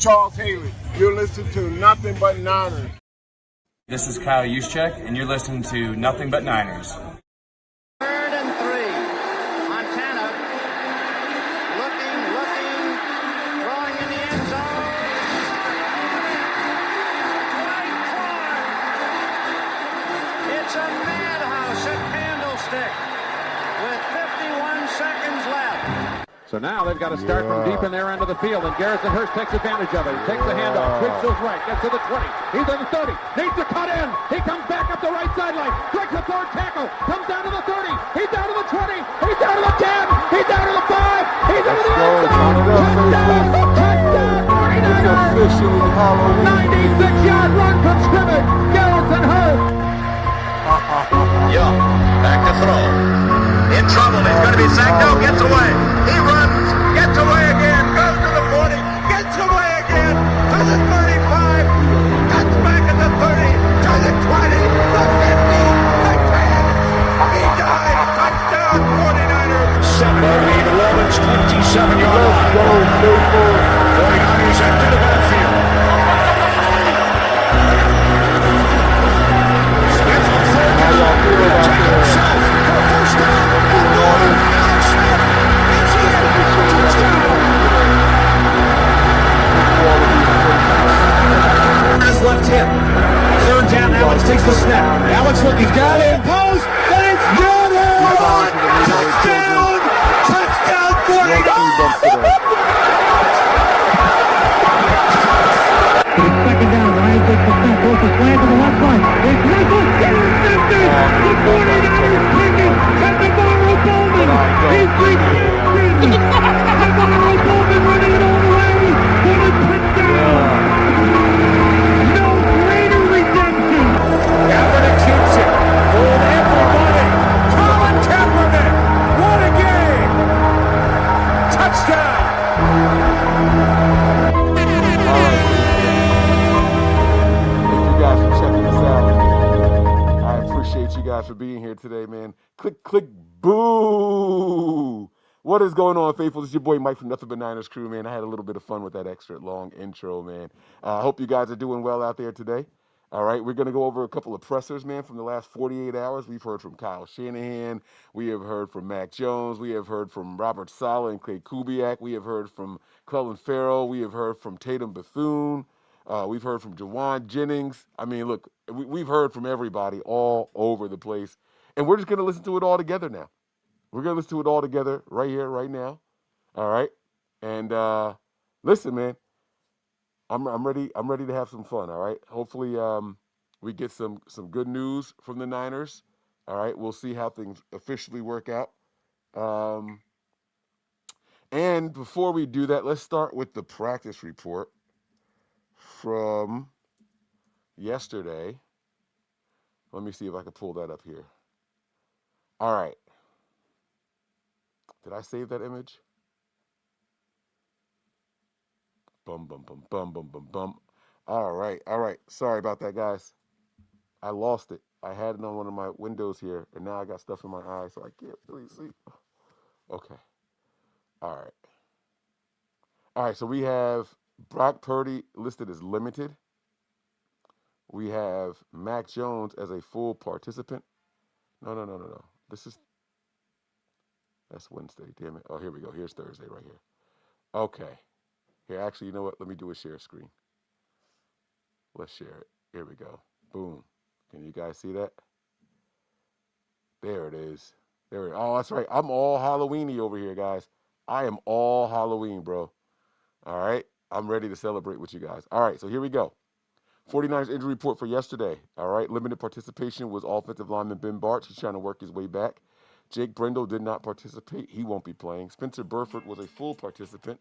Charles Haley. You're listening to Nothing But Niners. This is Kyle Shanahan, and you're listening to Nothing But Niners. Third and 3. Montana looking, throwing in the end zone. Right far. It's a madhouse at Candlestick with 51 seconds left. So now they've got to start from deep in their end of the field, and Garrison Hurst takes advantage of it. He takes the handoff, twists to his right, gets to the 20. He's on the 30, needs to cut in. He comes back up the right sideline, breaks the third tackle, comes down to the 30. He's down to the 20. He's down to the 10. He's down to the 5. He's into the end zone. Touchdown, 49ers. 96-yard run from scrimmage. Garrison Hurst. Young, back to throw. In trouble, he's going to be sacked. No, gets away. He runs, gets away again, goes to the 40, gets away again, to the 35, cuts back at the 30, to the 20, the 50, the 10. He died. Touchdown, 49ers. 7 lead, Rollins, 27-yard line. 49ers enter the backfield. Smith on third down. Take himself for first down. Alex Smith. Left hip. Third down. Alex takes the snap. Alex looking down in post. And it's good. Touchdown. Touchdown 49. Second down. Ryan takes the snap. Goes to slant to the left side. It's Russell. Intercepted. The 49ers taking at Navarro Bowman. He's reaching. Navarro Bowman running it all the way for the touchdown. Kaepernick keeps it. Fooled everybody. Colin Kaepernick. What a game. Touchdown. Thank you guys for checking us out. I appreciate you guys for being here today, man. Click, boo. What is going on, faithful? This is your boy Mike from Nothing But Niners crew, man. I had a little bit of fun with that extra long intro, man. I hope you guys are doing well out there today. All right, we're going to go over a couple of pressers, man, from the last 48 hours. We've heard from Kyle Shanahan. We have heard from Mac Jones. We have heard from Robert Salah and Clay Kubiak. We have heard from Clelin Ferrell. We have heard from Tatum Bethune. We've heard from Jawan Jennings. I mean, look, we've heard from everybody all over the place. And we're just going to listen to it all together now. We're going to listen to it all together right here, right now. All right? And listen, man. I'm ready to have some fun, all right? Hopefully we get some good news from the Niners. All right, we'll see how things officially work out. And before we do that, let's start with the practice report from yesterday. Let me see if I can pull that up here. All right. Did I save that image? Bum, bum, bum, bum, bum, bum, bum. All right. Sorry about that, guys. I lost it. I had it on one of my windows here, and now I got stuff in my eyes, so I can't really see. Okay. All right, so we have Brock Purdy listed as limited. We have Mac Jones as a full participant. No. That's Wednesday, damn it. Oh, here we go. Here's Thursday right here. Okay. Here, actually, you know what? Let me do a share screen. Let's share it. Here we go. Boom. Can you guys see that? There it is. Oh, that's right. I'm all Halloween-y over here, guys. I am all Halloween, bro. All right? I'm ready to celebrate with you guys. All right, so here we go. 49ers injury report for yesterday. All right, limited participation was offensive lineman Ben Bartch. He's trying to work his way back. Jake Brendel did not participate. He won't be playing. Spencer Burford was a full participant,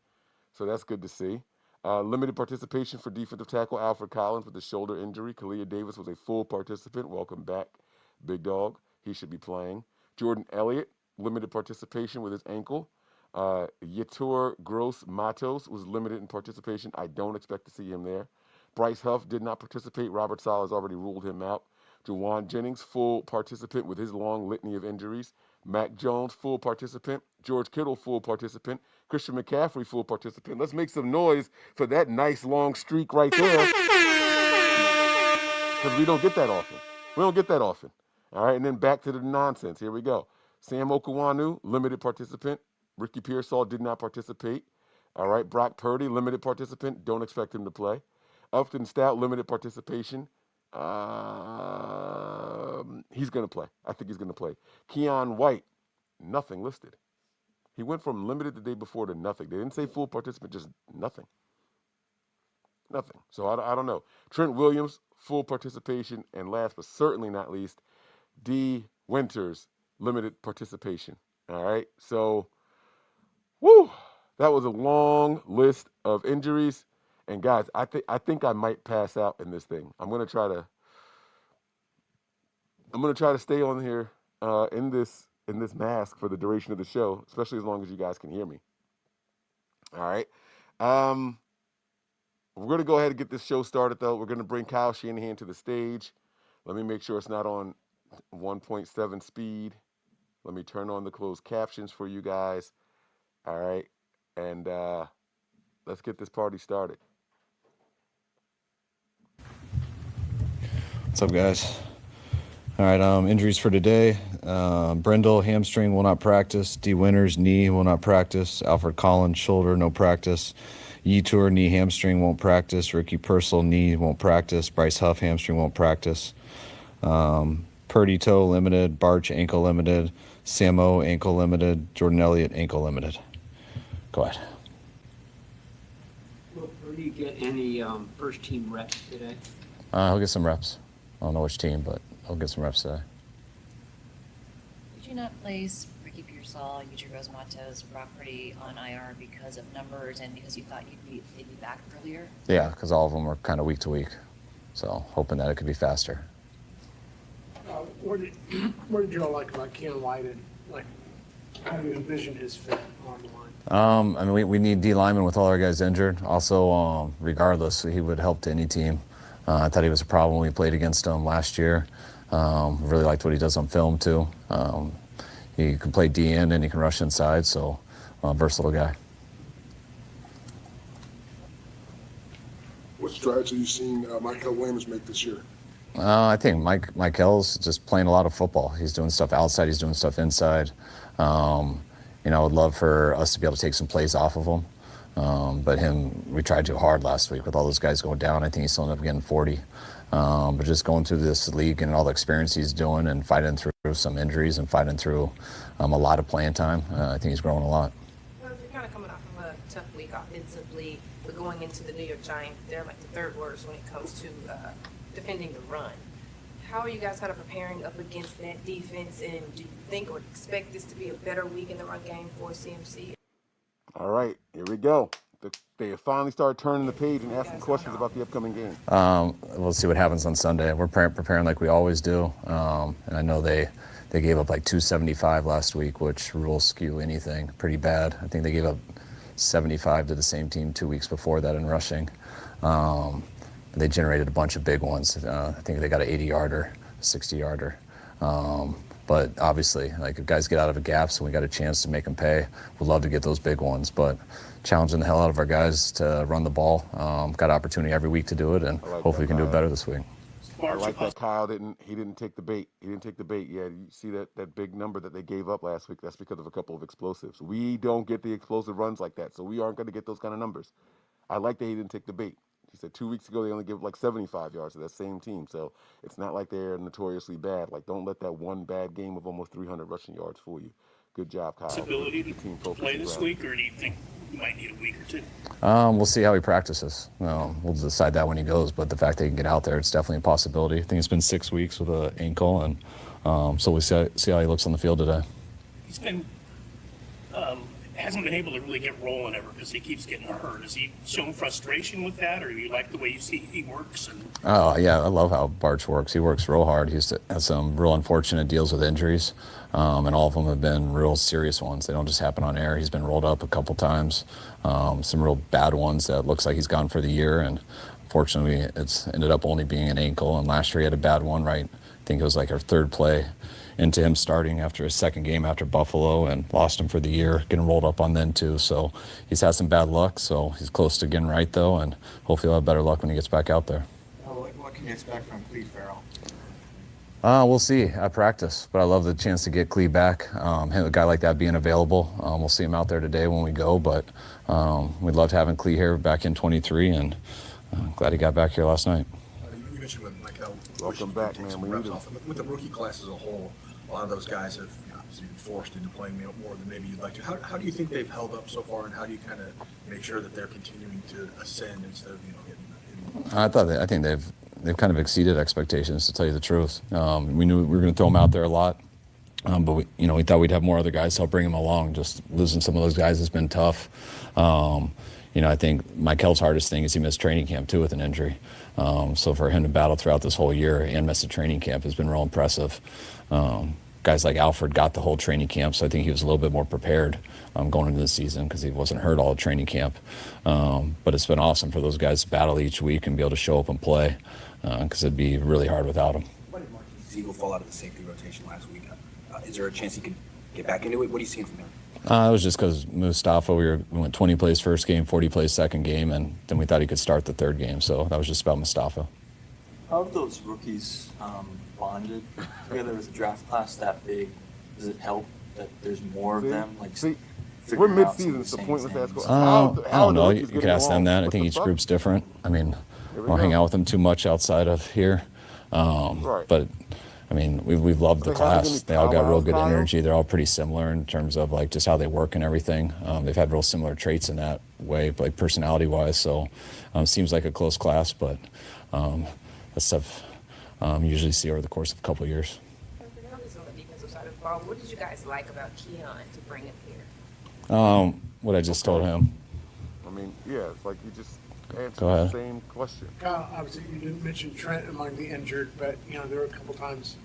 so that's good to see. Limited participation for defensive tackle Alfred Collins with a shoulder injury. Kalia Davis was a full participant. Welcome back, big dog. He should be playing. Jordan Elliott, limited participation with his ankle. Yetur Gross Matos was limited in participation. I don't expect to see him there. Bryce Huff did not participate. Robert Salah has already ruled him out. Jawan Jennings, full participant with his long litany of injuries. Mac Jones, full participant. George Kittle, full participant. Christian McCaffrey, full participant. Let's make some noise for that nice long streak right there. Because we don't get that often. All right, and then back to the nonsense. Here we go. Sam Okuwanu, limited participant. Ricky Pearsall did not participate. All right, Brock Purdy, limited participant. Don't expect him to play. Upton Stout, limited participation. He's going to play. I think he's going to play. Keon White, nothing listed. He went from limited the day before to nothing. They didn't say full participant, just nothing. Nothing. So I don't know. Trent Williams, full participation. And last but certainly not least, D. Winters, limited participation. All right. So, that was a long list of injuries. And guys, I think I might pass out in this thing. I'm gonna try to stay on here in this mask for the duration of the show, especially as long as you guys can hear me. All right. We're gonna go ahead and get this show started though. We're gonna bring Kyle Shanahan to the stage. Let me make sure it's not on 1.7 speed. Let me turn on the closed captions for you guys. All right. And let's get this party started. What's up, guys? All right, injuries for today. Brendel, hamstring, will not practice. D. Winters, knee, will not practice. Alfred Collins, shoulder, no practice. Yetur, knee, hamstring, won't practice. Ricky Pearsall, knee, won't practice. Bryce Huff, hamstring, won't practice. Purdy, toe, limited. Barch, ankle, limited. Samo, ankle, limited. Jordan Elliott, ankle, limited. Go ahead. Will Purdy get any first-team reps today? He'll get some reps. I don't know which team, but he'll get some reps today. Did you not place Ricky Pearsall, Yetur Gross-Matos, Brock Purdy on IR because of numbers and because you thought they'd be back earlier? Yeah, because all of them were kind of week to week. So hoping that it could be faster. What did you all like about Keon White and how do you envision his fit on the line? I mean, we need D linemen with all our guys injured. Also, regardless, he would help to any team. I thought he was a problem when we played against him last year. Really liked what he does on film too. He can play D end and he can rush inside, so versatile guy. What strides have you seen Michael Williams make this year? I think Michael's just playing a lot of football. He's doing stuff outside. He's doing stuff inside. I would love for us to be able to take some plays off of him. But we tried too hard last week with all those guys going down. I think he still ended up getting 40. But just going through this league and all the experience he's doing and fighting through some injuries and fighting through a lot of playing time, I think he's growing a lot. Well, you're kind of coming off of a tough week offensively, but going into the New York Giants, they're like the third worst when it comes to defending the run. How are you guys kind of preparing up against that defense, and do you think or expect this to be a better week in the run game for CMC? All right, here we go. They have finally started turning the page and asking questions about the upcoming game. We'll see what happens on Sunday. We're preparing like we always do. And I know they gave up like 275 last week, which will skew anything pretty bad. I think they gave up 75 to the same team 2 weeks before that in rushing. They generated a bunch of big ones. I think they got an 80-yarder, 60-yarder. But obviously, if guys get out of a gaps and we got a chance to make them pay, we'd love to get those big ones. But challenging the hell out of our guys to run the ball. Got opportunity every week to do it, and hopefully we can do it better this week. I like that Kyle didn't take the bait. He didn't take the bait. Yeah, you see that big number that they gave up last week? That's because of a couple of explosives. We don't get the explosive runs like that, so we aren't going to get those kind of numbers. I like that he didn't take the bait. He said 2 weeks ago they only give like 75 yards to that same team, so it's not like they're notoriously bad. Don't let that one bad game of almost 300 rushing yards fool you. Good job, Kyle. Possibility to play this week, or do you think you might need a week or two? We'll see how he practices. We'll decide that when he goes, but the fact that he can get out there, it's definitely a possibility. I think it's been 6 weeks with an ankle, and so we'll see how he looks on the field today. He's been hasn't been able to really get rolling ever because he keeps getting hurt. Is he showing frustration with that, or do you like the way you see he works? Oh, yeah, I love how Barch works. He works real hard. He's had some real unfortunate deals with injuries, and all of them have been real serious ones. They don't just happen on air. He's been rolled up a couple times, some real bad ones that looks like he's gone for the year, and unfortunately it's ended up only being an ankle, and last year he had a bad one, right? I think it was like our third play into him starting after his second game after Buffalo and lost him for the year, getting rolled up on then too. So he's had some bad luck, so he's close to getting right though, and hopefully he'll have better luck when he gets back out there. What can you expect from Cleve Farrell? We'll see at practice, but I love the chance to get Clee back. A guy like that being available. We'll see him out there today when we go, but we loved having Clee here back in 23, and glad he got back here last night. You mentioned with Michael. Welcome back, man. We need him. With the rookie class as a whole, a lot of those guys have obviously been forced into playing more than maybe you'd like to. How do you think they've held up so far, and how do you kind of make sure that they're continuing to ascend instead of getting? I think they've kind of exceeded expectations, to tell you the truth. We knew we were going to throw them out there a lot, but we thought we'd have more other guys to help bring them along. Just losing some of those guys has been tough. I think Mikel's hardest thing is he missed training camp too with an injury. So for him to battle throughout this whole year and miss a training camp has been real impressive. Guys like Alfred got the whole training camp, so I think he was a little bit more prepared going into the season because he wasn't hurt all the training camp. But it's been awesome for those guys to battle each week and be able to show up and play because it'd be really hard without him. Why did Martin Siegel fall out of the safety rotation last week? Is there a chance he could get back into it? What are you seeing from him? It was just because Mustafa, we went 20 plays first game, 40 plays second game, and then we thought he could start the third game. So that was just about Mustafa. How have those rookies bonded together with a draft class that big? Does it help that there's more of them? We're mid-season. It's the pointless ask. I don't know. You could ask them that. I think each group's different. I mean, I don't hang out with them too much outside of here. But I mean, we've loved the class. They all got real good energy. They're all pretty similar in terms of just how they work and everything. They've had real similar traits in that way, personality-wise. So it seems like a close class, but that's stuff you usually see over the course of a couple of years. On the defensive side of the ball, what did you guys like about Keon to bring him here? What I just told him. I mean, yeah, it's like you just answered Go ahead. the same question. Kyle, obviously you didn't mention Trent among the injured, but there were a couple times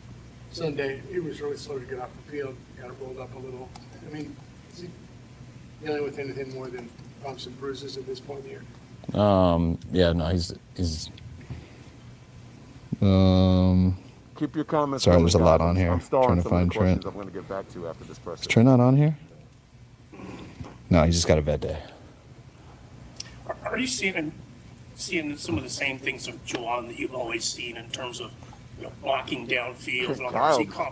Sunday he was really slow to get off the field, got it rolled up a little. I mean, is he dealing with anything more than bumps and bruises at this point in the year? Yeah, no, he's Keep your comments. Sorry, coming, there's a lot guys. on here. I'm stalling Trying to some find of the questions Trent. I'm going to get back to after this press. Is Trent not on here? No, he just got a vet day. Are you seeing some of the same things of Juwan that you've always seen in terms of blocking downfield?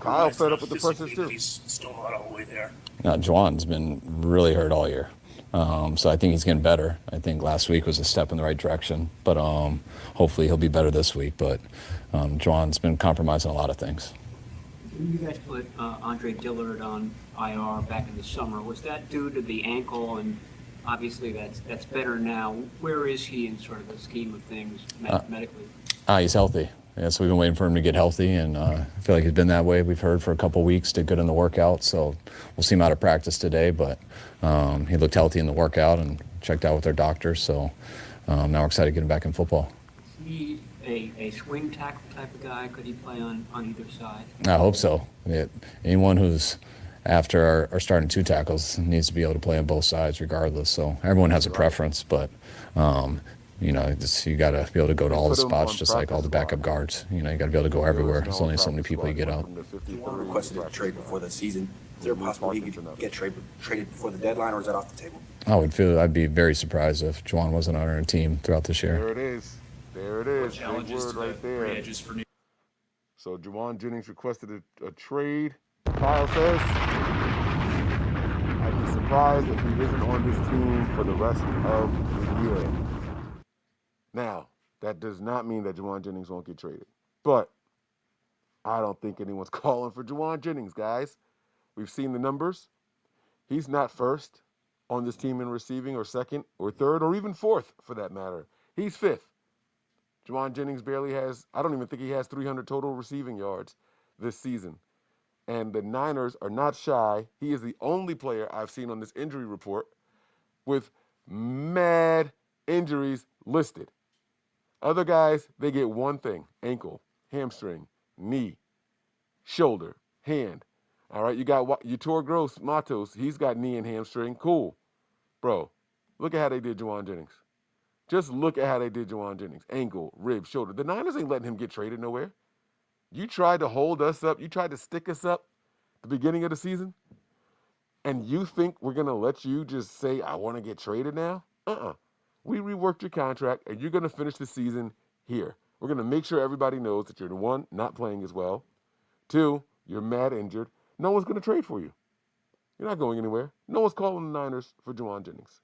Kyle fed up with the pressures too. He's still not all the way there. No, Juwan's been really hurt all year. So I think he's getting better. I think last week was a step in the right direction, but hopefully he'll be better this week. But Juwan's been compromising a lot of things. You guys put Andre Dillard on IR back in the summer. Was that due to the ankle? And obviously that's better now. Where is he in sort of the scheme of things medically? He's healthy. Yeah, so we've been waiting for him to get healthy, and I feel like he's been that way. We've heard for a couple weeks, did good in the workout, so we'll see him out of practice today. But he looked healthy in the workout and checked out with our doctors, so now we're excited to get him back in football. Is he a swing tackle type of guy? Could he play on either side? I hope so. Anyone who's after our starting two tackles needs to be able to play on both sides regardless. So everyone has a preference, but you got to be able to go to all the spots just like all the backup guards. You got to be able to go everywhere. There's only so many people you get out. Juwan requested a trade before the season. Is there a possibility he could get traded before the deadline, or is that off the table? I'd be very surprised if Juwan wasn't on our team throughout this year. There it is. Big word right there. So Juwan Jennings requested a trade. Kyle says, I'd be surprised if he isn't on this team for the rest of the year. Now, that does not mean that Juwan Jennings won't get traded. But I don't think anyone's calling for Juwan Jennings, guys. We've seen the numbers. He's not first on this team in receiving, or second, or third, or even fourth, for that matter. He's fifth. Juwan Jennings barely has, I don't even think he has 300 total receiving yards this season. And the Niners are not shy. He is the only player I've seen on this injury report with mad injuries listed. Other guys, they get one thing: ankle, hamstring, knee, shoulder, hand. All right, you tore Gross Matos. He's got knee and hamstring. Cool. Bro, look at how they did Juwan Jennings. Just look at how they did Juwan Jennings. Ankle, rib, shoulder. The Niners ain't letting him get traded nowhere. You tried to hold us up. You tried to stick us up at the beginning of the season. And you think we're going to let you just say, I want to get traded now? We reworked your contract, and you're going to finish the season here. We're going to make sure everybody knows that you're, one, not playing as well. Two, you're mad injured. No one's going to trade for you. You're not going anywhere. No one's calling the Niners for Juwan Jennings.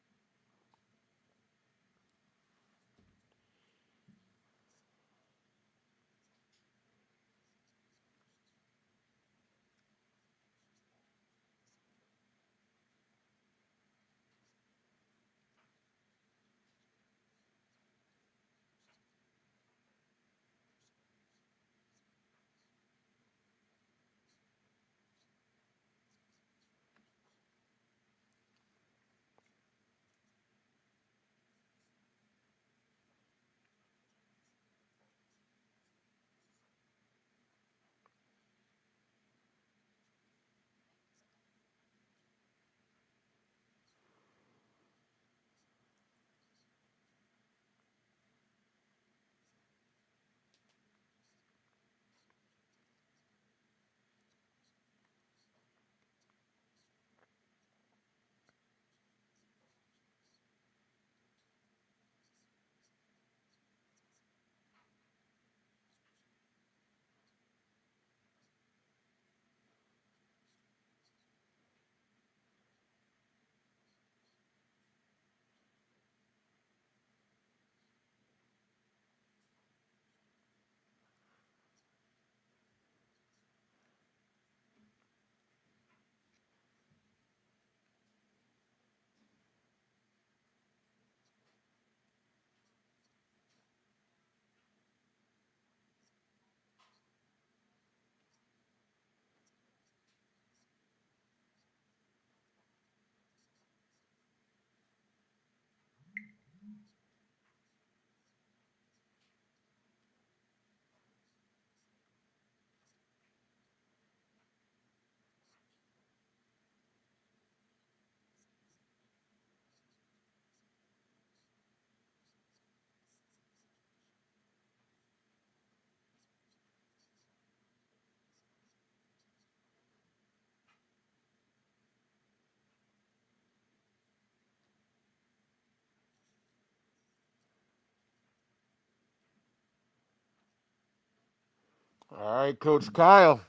All right, Coach Kyle.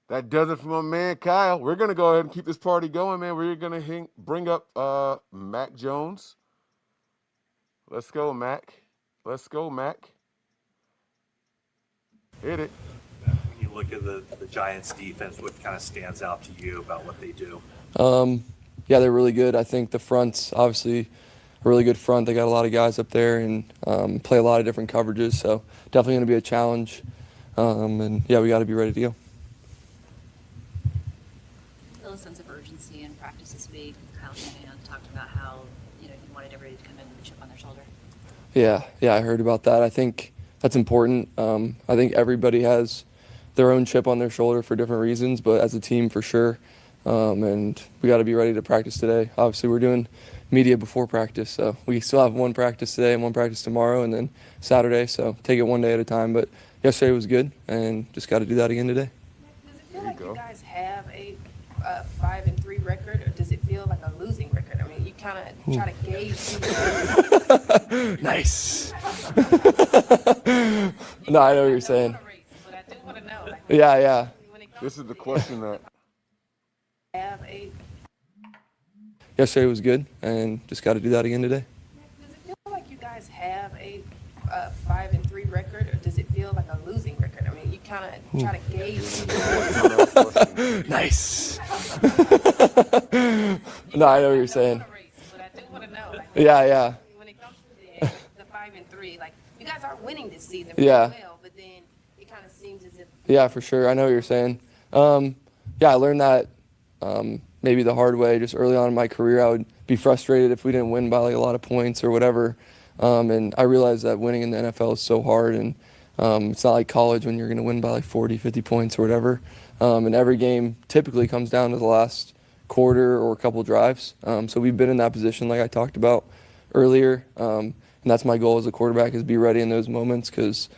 That does it for my man Kyle. We're going to go ahead and keep this party going, man. We're going to bring up Mac Jones. Let's go, Mac. Let's go, Mac. Hit it. When you look at the Giants defense, what kind of stands out to you about what they do? Yeah, they're really good. I think the front's obviously a really good front. They got a lot of guys up there and play a lot of different coverages, so definitely going to be a challenge. And yeah, we got to be ready to go. A sense of urgency in practice this week. Kyle Shanahan talked about how he wanted everybody to come in with a chip on their shoulder. Yeah, I heard about that. I think that's important. I think everybody has their own chip on their shoulder for different reasons, but as a team for sure. And we got to be ready to practice today. Obviously, we're doing media before practice, so we still have one practice today and one practice tomorrow, and then Saturday. So take it one day at a time. But yesterday was good, and just got to do that again today. Does it feel like you guys have a 5-3 record, or does it feel like a losing record? I mean, you kind of try to gauge. Nice. No, I know what you're saying. But I do want to know. Yeah. This is the question that. Yesterday was good, and just got to do that again today. Does it feel like you guys have a 5-3 record, or does it feel like a losing record? I mean, you kind of try to gauge. Nice. No, I know what you're saying. But I do want to know. Yeah. When it comes to the 5-3, like you guys are winning this season Yeah. well, but then it kind of seems as if. Yeah, for sure. I know what you're saying. I learned that maybe the hard way just early on in my career. I would be frustrated if we didn't win by like a lot of points or whatever. And I realized that winning in the NFL is so hard, and it's not like college when you're going to win by like 40, 50 points or whatever. And every game typically comes down to the last quarter or a couple drives. So we've been in that position like I talked about earlier. And that's my goal as a quarterback, is be ready in those moments, because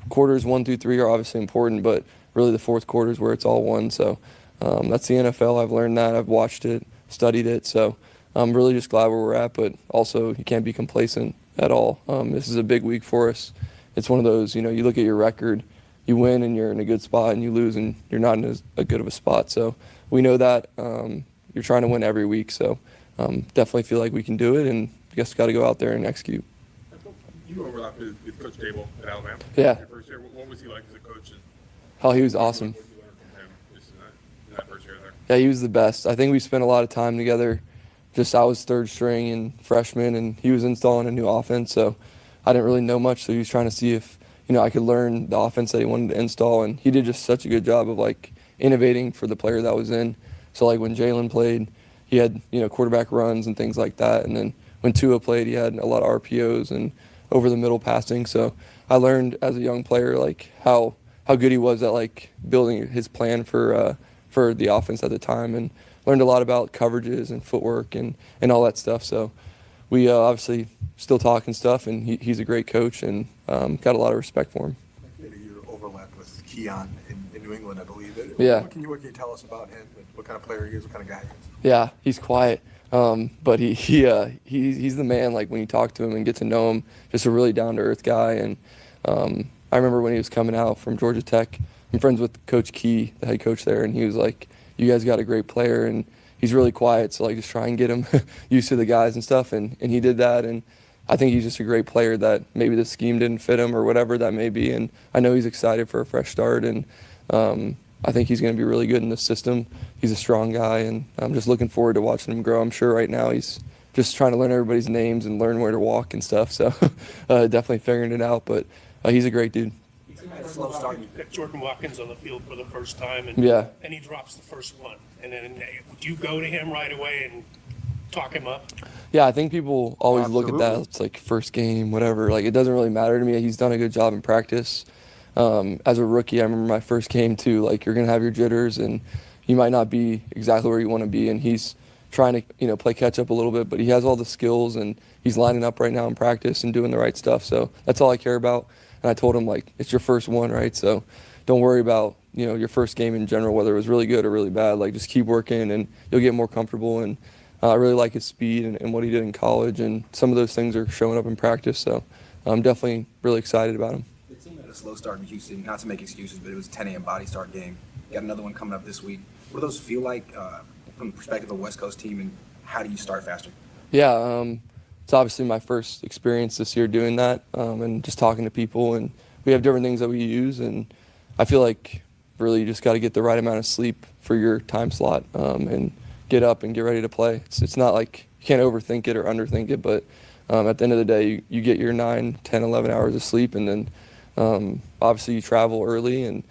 quarters 1 through 3 are obviously important, but really the fourth quarter is where it's all won. So that's the NFL. I've learned that. I've watched it, studied it. So I'm really just glad where we're at, but also you can't be complacent at all. This is a big week for us. It's one of those, you look at your record, you win and you're in a good spot, and you lose and you're not in a good of a spot. So we know that. You're trying to win every week. So definitely feel like we can do it, and I guess got to go out there and execute. You overlapped with Coach Dable at Alabama. Yeah. Your first year, what was he like as a coach? Oh, he was awesome. What did you learn from him just in that first year there? Yeah, he was the best. I think we spent a lot of time together. Just I was third string and freshman, and he was installing a new offense, so I didn't really know much. So he was trying to see if I could learn the offense that he wanted to install, and he did just such a good job of innovating for the player that was in. So when Jalen played, he had quarterback runs and things like that, and then when Tua played, he had a lot of RPOs and over the middle passing. So I learned as a young player how good he was at building his plan for the offense at the time, and learned a lot about coverages and footwork and all that stuff. So we obviously still talk and stuff, and he's a great coach, and got a lot of respect for him. Maybe you overlapped with Keon in New England, I believe. Yeah. What can you tell us about him? What kind of player he is? What kind of guy he is? Yeah, he's quiet, but he's the man. When you talk to him and get to know him, just a really down to earth guy. And I remember when he was coming out from Georgia Tech, I'm friends with Coach Key, the head coach there, and he was like, "You guys got a great player," and he's really quiet, so just try and get him used to the guys and stuff. And he did that, and I think he's just a great player that maybe the scheme didn't fit him or whatever that may be. And I know he's excited for a fresh start, and I think he's going to be really good in the system. He's a strong guy, and I'm just looking forward to watching him grow. I'm sure right now he's just trying to learn everybody's names and learn where to walk and stuff, so definitely figuring it out. But he's a great dude. Slow start. You picked Jordan Watkins on the field for the first time, and he drops the first one. And then do you go to him right away and talk him up? Yeah, I think people always look at that. It's first game, whatever. It doesn't really matter to me. He's done a good job in practice. As a rookie, I remember my first game too. You're gonna have your jitters, and you might not be exactly where you want to be. And he's trying to play catch up a little bit, but he has all the skills, and he's lining up right now in practice and doing the right stuff. So that's all I care about. And I told him it's your first one, right? So don't worry about your first game in general, whether it was really good or really bad. Just keep working, and you'll get more comfortable. And I really like his speed and what he did in college, and some of those things are showing up in practice. So I'm definitely really excited about him. The team had a slow start in Houston, not to make excuses, but it was a 10 a.m. body start game. You got another one coming up this week. What do those feel like from the perspective of a West Coast team, and how do you start faster? Yeah, it's obviously my first experience this year doing that, and just talking to people, and we have different things that we use, and I feel like really you just got to get the right amount of sleep for your time slot, and get up and get ready to play. It's not you can't overthink it or underthink it, but at the end of the day, you get your 9, 10, 11 hours of sleep, and then obviously you travel early, and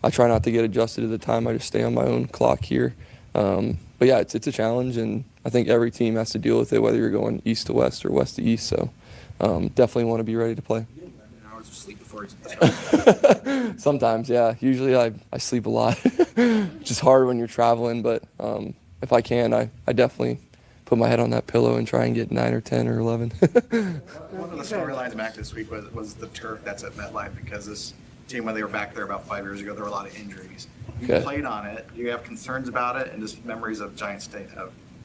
I try not to get adjusted to the time. I just stay on my own clock here. But yeah, it's a challenge, and I think every team has to deal with it, whether you're going east to west or west to east. So definitely want to be ready to play. Hours of sleep before you Sometimes, yeah. Usually I sleep a lot, which is hard when you're traveling, but if I can, I definitely put my head on that pillow and try and get 9 or 10 or 11. One of the storylines back this week was the turf that's at MetLife, because this team, when they were back there about 5 years ago, there were a lot of injuries. You played on it. Do you have concerns about it, and just memories of Giant State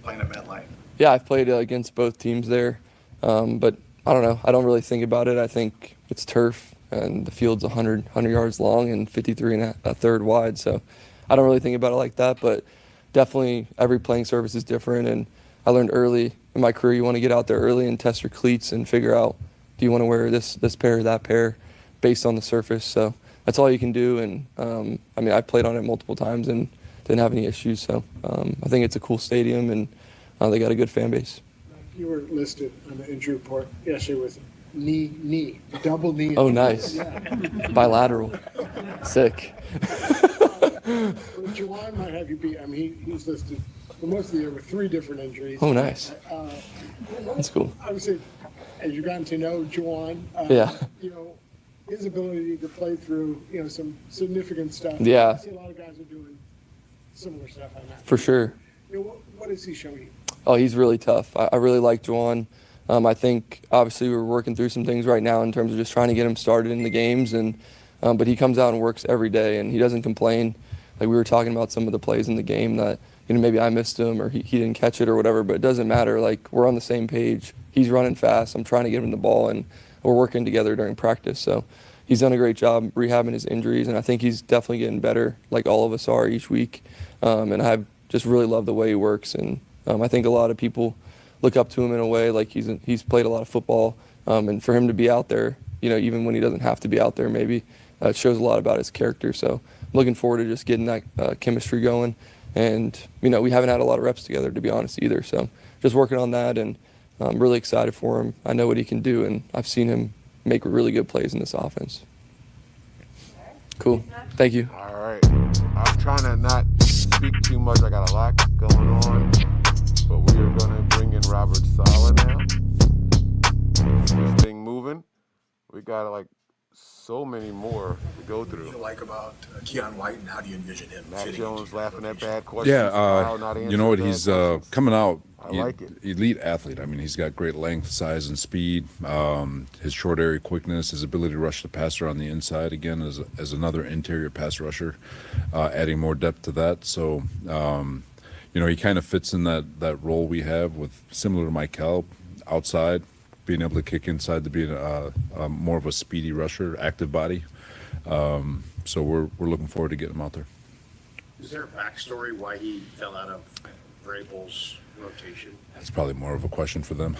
playing at MetLife? Yeah, I've played against both teams there, but I don't know. I don't really think about it. I think it's turf, and the field's 100 yards long and 53 and a third wide, so I don't really think about it like that, but definitely every playing surface is different, and I learned early in my career you want to get out there early and test your cleats and figure out, do you want to wear this pair or that pair based on the surface. So that's all you can do, and I played on it multiple times and didn't have any issues. So I think it's a cool stadium, and they got a good fan base. You were listed on the injury report yesterday with knee, double knee. Oh, nice. Yeah. Bilateral. Sick. Juwan might have you beat. He's listed for most of the year with 3 different injuries. Oh, nice. That's cool. Obviously, as you've gotten to know Juwan, his ability to play through, some significant stuff. Yeah. I see a lot of guys are doing similar stuff on that. For sure. What does he show you? Oh, he's really tough. I really like Juwan. I think, obviously, we're working through some things right now in terms of just trying to get him started in the games, and but he comes out and works every day, and he doesn't complain. Like we were talking about some of the plays in the game that, maybe I missed him or he didn't catch it or whatever, but it doesn't matter. Like we're on the same page. He's running fast. I'm trying to get him the ball, and we're working together during practice. So he's done a great job rehabbing his injuries, and I think he's definitely getting better, like all of us are each week. And I just really love the way he works, and I think a lot of people look up to him in a way. Like he's played a lot of football, and for him to be out there, even when he doesn't have to be out there, maybe it shows a lot about his character. So I'm looking forward to just getting that chemistry going. And we haven't had a lot of reps together, to be honest, either. So just working on that, and I'm really excited for him. I know what he can do, and I've seen him make really good plays in this offense. Cool. Thank you. All right. I'm trying to not speak too much. I got a lot going on. But we are going to bring in Robert Salah now. This thing moving. We got so many more to go through. What do you like about Keon White, and how do you envision him? Matt Jones laughing at bad questions. Yeah, you know what? He's coming out. I like it. Elite athlete. I mean, he's got great length, size, and speed. His short area quickness, his ability to rush the passer on the inside again as another interior pass rusher, adding more depth to that. So, he kind of fits in that role we have with similar to Michael outside, being able to kick inside to be more of a speedy rusher, active body. So we're looking forward to getting him out there. Is there a backstory why he fell out of Vrabel's rotation? That's probably more of a question for them.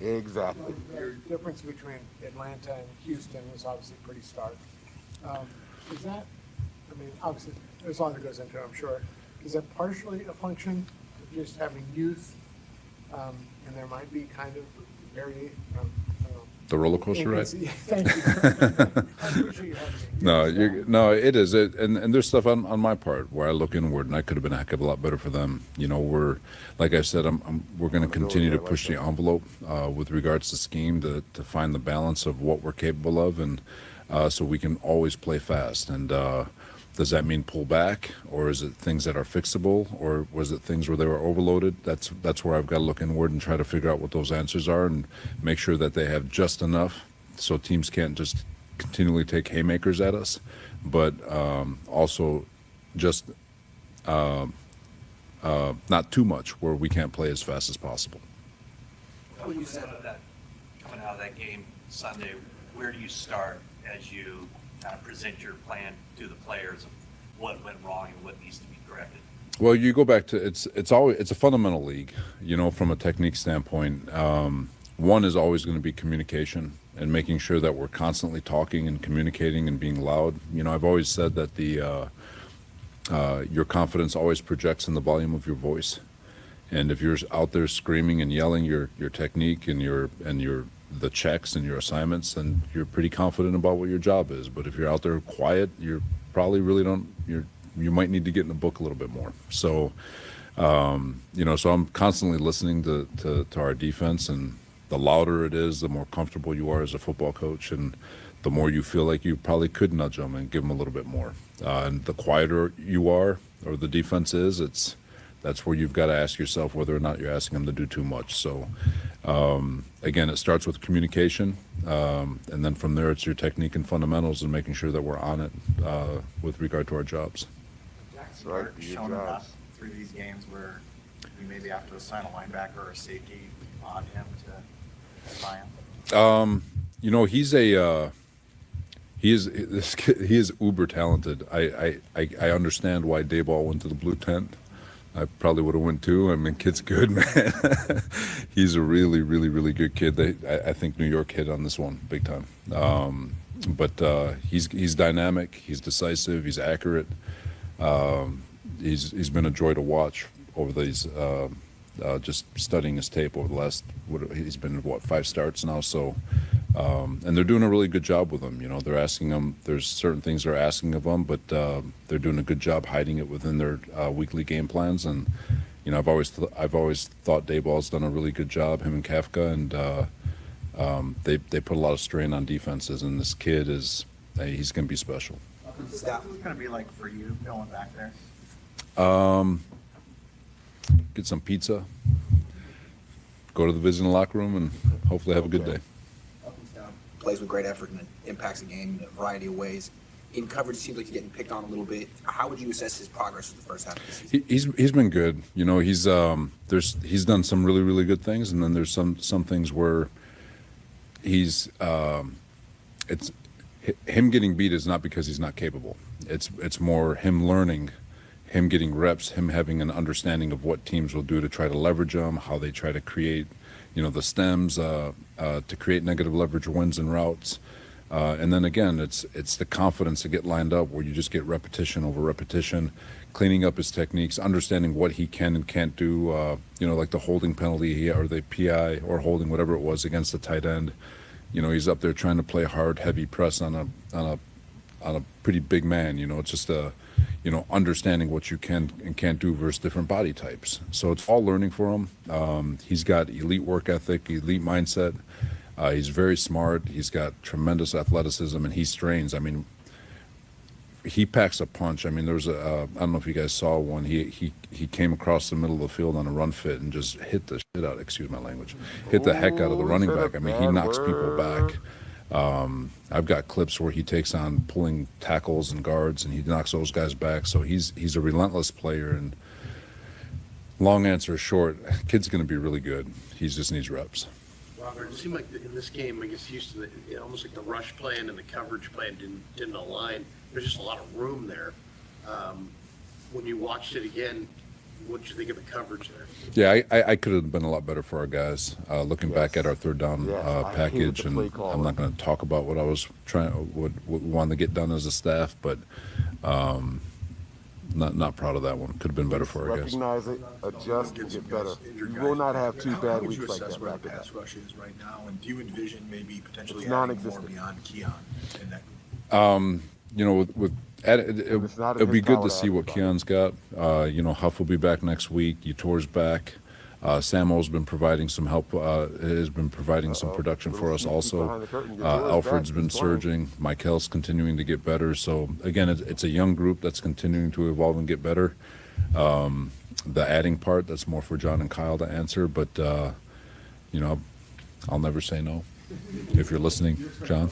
Exactly. The difference between Atlanta and Houston was obviously pretty stark. Is that, obviously, there's a lot that goes into it, I'm sure. Is that partially a function of just having youth, and there might be kind of very, The roller coaster ride? Thank you. I appreciate you having me. No, it is. And there's stuff on my part where I look inward, and I could have been a heck of a lot better for them. We're, like I said, we're going to continue to push the envelope with regards to scheme to find the balance of what we're capable of, and so we can always play fast. And does that mean pull back, or is it things that are fixable, or was it things where they were overloaded? That's where I've got to look inward and try to figure out what those answers are, and make sure that they have just enough so teams can't just continually take haymakers at us, but also just not too much where we can't play as fast as possible. What you said of that coming out of that game Sunday, where do you start as you kind of present your plan to the players of what went wrong and what needs to be corrected? Well, you go back to it's a fundamental league, from a technique standpoint. One is always going to be communication and making sure that we're constantly talking and communicating and being loud. I've always said that your confidence always projects in the volume of your voice, and if you're out there screaming and yelling your technique and the checks and your assignments, then you're pretty confident about what your job is. But if you're out there quiet, you're probably really you might need to get in the book a little bit more. So, so I'm constantly listening to our defense, and the louder it is, the more comfortable you are as a football coach, and the more you feel like you probably could nudge them and give them a little bit more. And the quieter you are, or the defense is, that's where you've got to ask yourself whether or not you're asking them to do too much. So, again, it starts with communication, and then from there it's your technique and fundamentals and making sure that we're on it with regard to our jobs. That's right. Shown enough through these games where you maybe have to assign a linebacker or a safety on him to spy him? He is uber talented. I understand why Dayball went to the blue tent. I probably would have went too. Kid's good, man. He's a really, really, really good kid. I think New York hit on this one big time. But he's dynamic. He's decisive. He's accurate. He's been a joy to watch over these. Just studying his tape over the last, he's been 5 starts now. So, and they're doing a really good job with him. They're asking him. There's certain things they're asking of him, but they're doing a good job hiding it within their weekly game plans. And I've always thought Dayball's done a really good job. Him and Kafka, and they put a lot of strain on defenses. And this kid he's going to be special. What's that going to be like for you going back there? Get some pizza, go to the visiting locker room, and hopefully have a good day. plays with great effort and impacts the game in a variety of ways. In coverage, it seems like he's getting picked on a little bit. How would you assess his progress in the first half of the season? He's been good. You know, he's done some really, really good things, and then there's some things where he's it's him getting beat is not because he's not capable. It's more him learning, him getting reps, him having an understanding of what teams will do to try to leverage them, how they try to create, you know, the stems to create negative leverage wins and routes. And then again, it's the confidence to get lined up where you just get repetition over repetition, cleaning up his techniques, understanding what he can and can't do. You know, like the holding penalty or the PI or holding, whatever it was, against the tight end. You know, he's up there trying to play hard, heavy press on a pretty big man. You know, it's just understanding what you can and can't do versus different body types. So it's all learning for him. He's got elite work ethic, elite mindset. He's very smart. He's got tremendous athleticism, and he strains. I mean, he packs a punch. I mean, there was I don't know if you guys saw one. He came across the middle of the field on a run fit and just hit the shit out. Excuse my language. Hit the heck out of the running back. I mean, he knocks people back. I've got clips where he takes on pulling tackles and guards, and he knocks those guys back. So he's a relentless player. And long answer short, kid's going to be really good. He just needs reps. Robert, it seemed like in this game against Houston, almost like the rush plan and the coverage plan didn't align. There's just a lot of room there. When you watched it again, what did you think of the coverage there? Yeah, I could have been a lot better for our guys. Looking back at our third down package, and I'm not going to talk about what I was what wanted to get done as a staff, but not proud of that one. Could have been better for our guys. Recognize it, adjust, and get better. You will not have two bad weeks like that. How would you assess where the pass rush is right now, and do you envision maybe potentially It's adding more beyond Keon in that group? You know, it'd be good to see what Keon's got. You know, Huff will be back next week. Utor's back. Samo's been providing some help. Has been providing some production for us also. Alfred's been surging. Michael's continuing to get better. So again, it's a young group that's continuing to evolve and get better. The adding part, that's more for John and Kyle to answer. But you know, I'll never say no. If you're listening, John.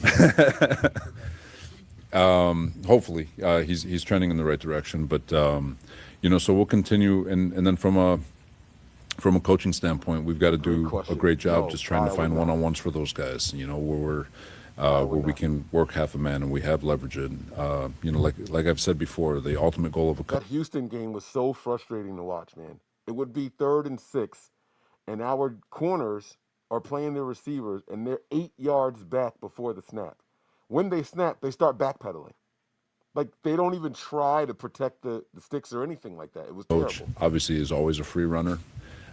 Hopefully, he's trending in the right direction. But you know, so we'll continue, and then from a coaching standpoint, we've got to do a great job just trying to find one-on-ones for those guys. You know, where we can work half a man and we have leverage it. You know, like I've said before, the ultimate goal of That Houston game was so frustrating to watch, man. It would be 3rd and 6, and our corners are playing their receivers, and they're 8 yards back before the snap. When they snap, they start backpedaling. Like, they don't even try to protect the sticks or anything like that. It was coach terrible. obviously is always a free runner,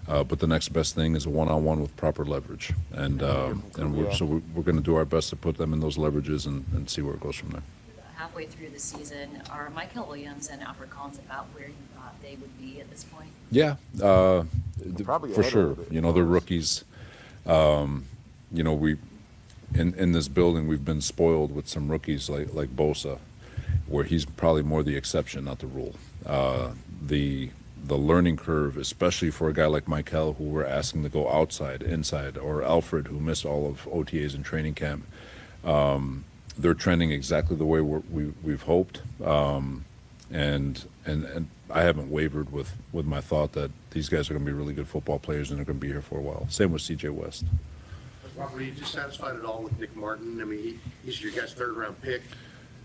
but the next best thing is a one-on-one with proper leverage. And we're going to do our best to put them in those leverages and see where it goes from there. Halfway through the season, are Michael Williams and Alfred Collins about where you thought they would be at this point? Yeah, for sure. You know, they're rookies. You know, in this building, we've been spoiled with some rookies like Bosa, where he's probably more the exception, not the rule. The learning curve, especially for a guy like Michael, who we're asking to go outside, inside, or Alfred, who missed all of OTAs and training camp, they're trending exactly the way we've hoped. And I haven't wavered with my thought that these guys are going to be really good football players and they're going to be here for a while. Same with CJ West. Robert, are you just satisfied at all with Nick Martin? I mean, he's your guys' 3rd-round pick.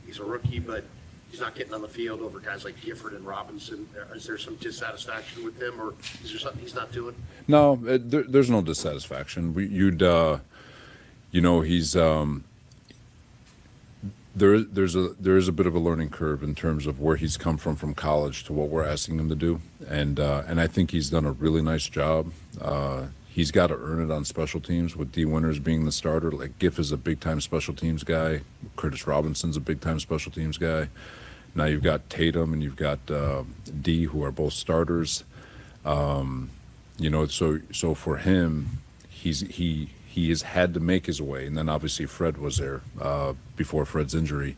He's a rookie, but he's not getting on the field over guys like Gifford and Robinson. Is there some dissatisfaction with him, or is there something he's not doing? No, there's no dissatisfaction. You know, he's there is a bit of a learning curve in terms of where he's come from college to what we're asking him to do, and I think he's done a really nice job. He's got to earn it on special teams, with D. Winters being the starter. Like, Giff is a big-time special teams guy. Curtis Robinson's a big-time special teams guy. Now you've got Tatum and you've got D, who are both starters. You know, so for him, he has had to make his way. And then obviously Fred was there before Fred's injury.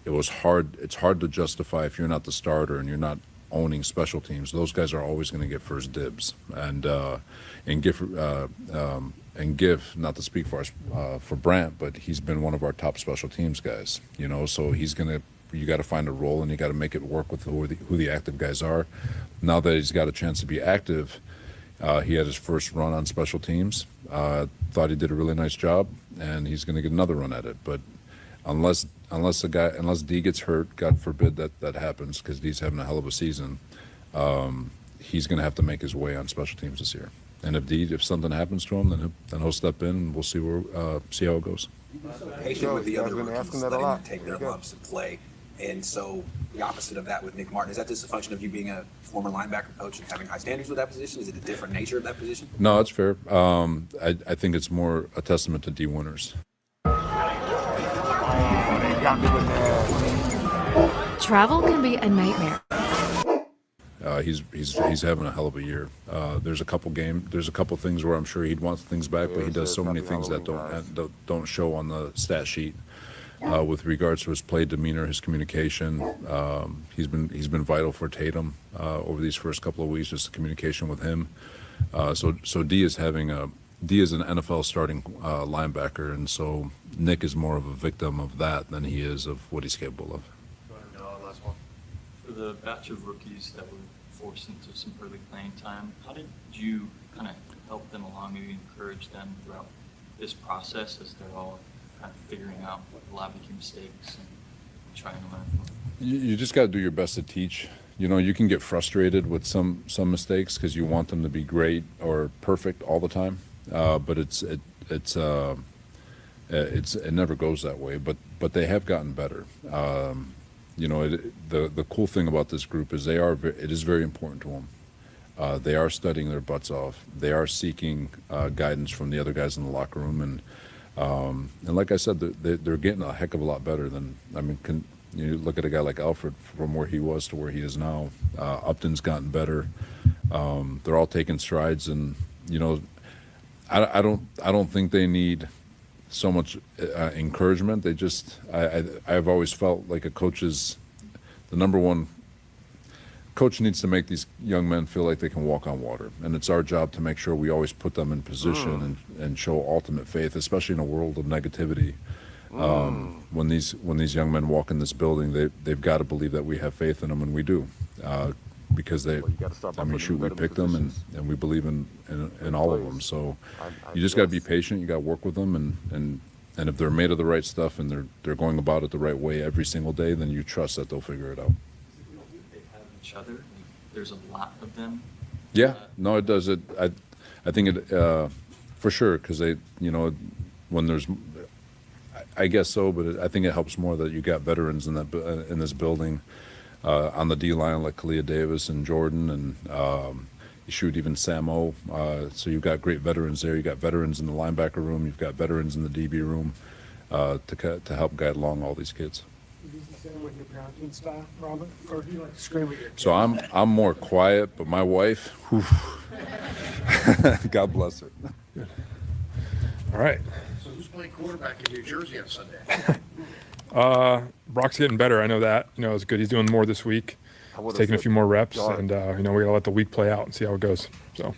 It's hard to justify if you're not the starter and you're not owning special teams. Those guys are always going to get first dibs. And Gifford, and Giff, not to speak for us, for Brant, but he's been one of our top special teams guys. So you got to find a role and you got to make it work with who the active guys are. Now that he's got a chance to be active, he had his first run on special teams. Thought he did a really nice job, and he's going to get another run at it. But unless D gets hurt, God forbid that happens, because D's having a hell of a season, he's going to have to make his way on special teams this year. And if something happens to him, then he'll step in, and we'll see how it goes. Patient with the other rookies, letting them take their lumps and play. And so the opposite of that with Nick Martin, is that just a function of you being a former linebacker coach and having high standards with that position? Is it a different nature of that position? No, it's fair. I think it's more a testament to D winners. Travel can be a nightmare. He's having a hell of a year. There's a couple things where I'm sure he'd want things back, but he does so many things that don't show on the stat sheet. With regards to his play demeanor, his communication, he's been vital for Tatum over these first couple of weeks. Just the communication with him. So D is an NFL starting linebacker, and so Nick is more of a victim of that than he is of what he's capable of. Last one. For the batch of rookies that were forced into some early playing time, how did you kind of help them along, maybe encourage them throughout this process as they're all kind of figuring out a lot of making mistakes and trying to learn from them? You just got to do your best to teach. You can get frustrated with some mistakes because you want them to be great or perfect all the time, but it never goes that way. But they have gotten better. The cool thing about this group is it is very important to them. They are studying their butts off. They are seeking guidance from the other guys in the locker room, and like I said, they're getting a heck of a lot better than. You look at a guy like Alfred from where he was to where he is now. Upton's gotten better. They're all taking strides, and I don't think they need so much encouragement. They just I've always felt like the number one coach needs to make these young men feel like they can walk on water, and it's our job to make sure we always put them in position and show ultimate faith, especially in a world of negativity. When these young men walk in this building, they've got to believe that we have faith in them, and we do, because we picked them, and we believe in all of them. So you just got to be patient. You got to work with them, and if they're made of the right stuff and they're going about it the right way every single day, then you trust that they'll figure it out. They have each other. There's a lot of them. Yeah, no, it does. I think it for sure, because when there's. I guess so, but I think it helps more that you got veterans in this building on the D line, like Kalia Davis and Jordan, and you shoot even Samo. So you've got great veterans there. You got veterans in the linebacker room. You've got veterans in the DB room to help guide along all these kids. Is this the same with your parenting style, Robert, or do you like to scream at your kids? So I'm more quiet, but my wife, God bless her. All right. So who's playing quarterback in New Jersey on Sunday? Brock's getting better. I know that. It's good. He's doing more this week. He's taking a few more reps, and we gotta let the week play out and see how it goes. So.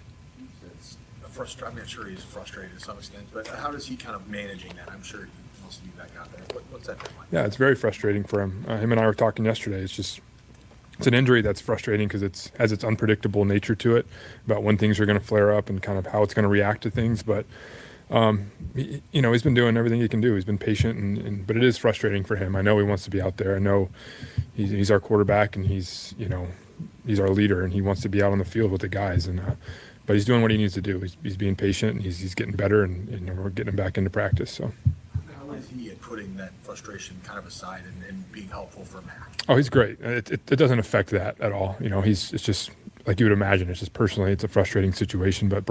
I'm sure he's frustrated to some extent, but how does he kind of managing that? I'm sure he wants to be back out there. What's that been like? Yeah, it's very frustrating for him. Him and I were talking yesterday. It's an injury that's frustrating because it has its unpredictable nature to it about when things are going to flare up and kind of how it's going to react to things. But he's been doing everything he can do. He's been patient, but it is frustrating for him. I know he wants to be out there. I know he's our quarterback, and he's our leader, and he wants to be out on the field with the guys. But he's doing what he needs to do. He's being patient, and he's getting better, and we're getting him back into practice. So. How is he at putting that frustration kind of aside and being helpful for Mac? Oh, he's great. It doesn't affect that at all. It's just like you would imagine. It's just personally, it's a frustrating situation. But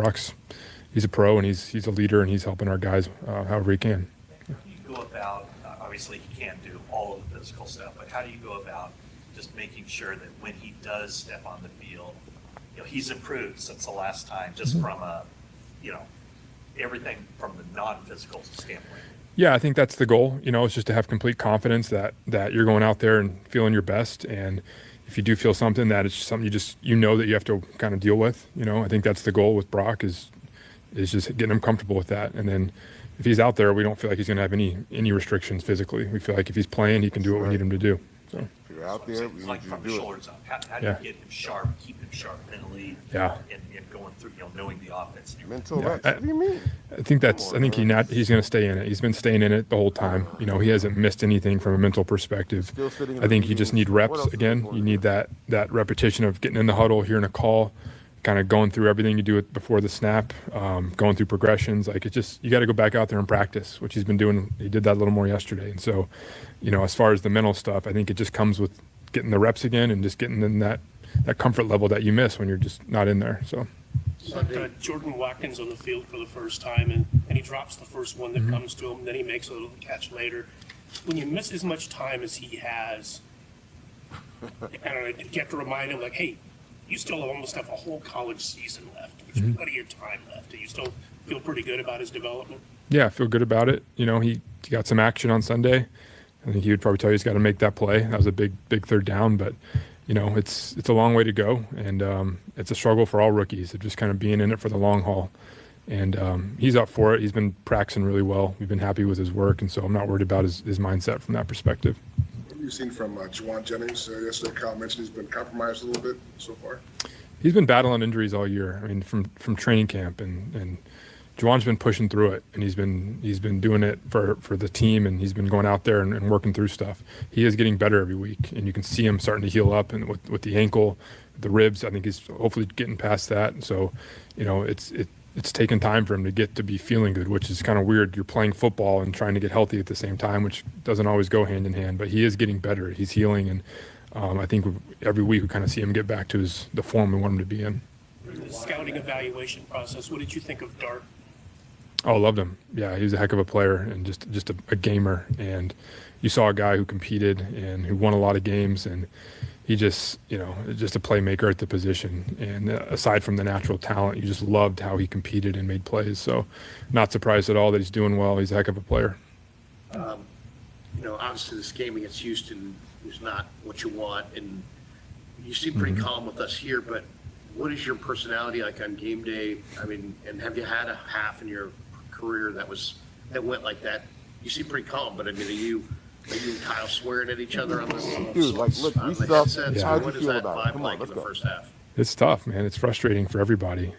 he's a pro, and he's a leader, and he's helping our guys however he can. How do you go about, obviously he can't do all of the physical stuff, but how do you go about just making sure that when he does step on the field, he's improved since the last time, just from everything from the non-physical standpoint? Yeah, I think that's the goal. It's just to have complete confidence that you're going out there and feeling your best. And if you do feel something, that it's something that you have to kind of deal with. I think that's the goal with Brock is is just getting him comfortable with that. And then if he's out there, we don't feel like he's going to have any restrictions physically. We feel like if he's playing, he can do what we need him to do. So if you're out there, we like need you from to the do it. shoulders up. How do you get him sharp, keep him sharp mentally? Yeah. And going through, knowing the offense. Mental Yeah, reps. What do you mean? I think he's going to stay in it. He's been staying in it the whole time. He hasn't missed anything from a mental perspective. Still sitting in I think the you just meetings. need What reps else is again. going You on? need that repetition of getting in the huddle, hearing a call, kind of going through everything you do before the snap, going through progressions. Like you got to go back out there and practice, which he's been doing. He did that a little more yesterday. And so, as far as the mental stuff, I think it just comes with getting the reps again and just getting in that comfort level that you miss when you're just not in there. So. Jordan Watkins on the field for the first time, and he drops the first one that comes to him, then he makes a little catch later. When you miss as much time as he has, I don't know, you have to remind him, like, hey, you still almost have a whole college season left. There's plenty of time left. Do you still feel pretty good about his development? Yeah, I feel good about it. He got some action on Sunday. I think he would probably tell you he's got to make that play. That was a big third down, but it's a long way to go, and it's a struggle for all rookies of just kind of being in it for the long haul. And he's up for it. He's been practicing really well. We've been happy with his work, and so I'm not worried about his mindset from that perspective. What have you seen from Juwan Jennings? Yesterday, Kyle mentioned he's been compromised a little bit so far. He's been battling injuries all year. I mean, from training camp, and Juwan's been pushing through it, and he's been doing it for the team, and he's been going out there and working through stuff. He is getting better every week, and you can see him starting to heal up, and with the ankle, the ribs. I think he's hopefully getting past that. And so, it's taken time for him to get to be feeling good, which is kind of weird. You're playing football and trying to get healthy at the same time, which doesn't always go hand in hand. But he is getting better. He's healing, and I think every week we kind of see him get back to the form we want him to be in. The scouting evaluation process, what did you think of Dart? Oh, loved him. Yeah, he was a heck of a player and just a gamer. And you saw a guy who competed and who won a lot of games, and he just a playmaker at the position. And aside from the natural talent, you just loved how he competed and made plays. So not surprised at all that he's doing well. He's a heck of a player. Obviously this game against Houston was not what you want, and you seem pretty calm with us here, but what is your personality like on game day? I mean, and have you had a half in your career that went like that? You seem pretty calm, but I mean, are you and Kyle swearing at each other on the Dude, look, we suck. Yeah. How'd you feel about it? Come on, like let's in the go. first half? It's tough, man. It's frustrating for everybody,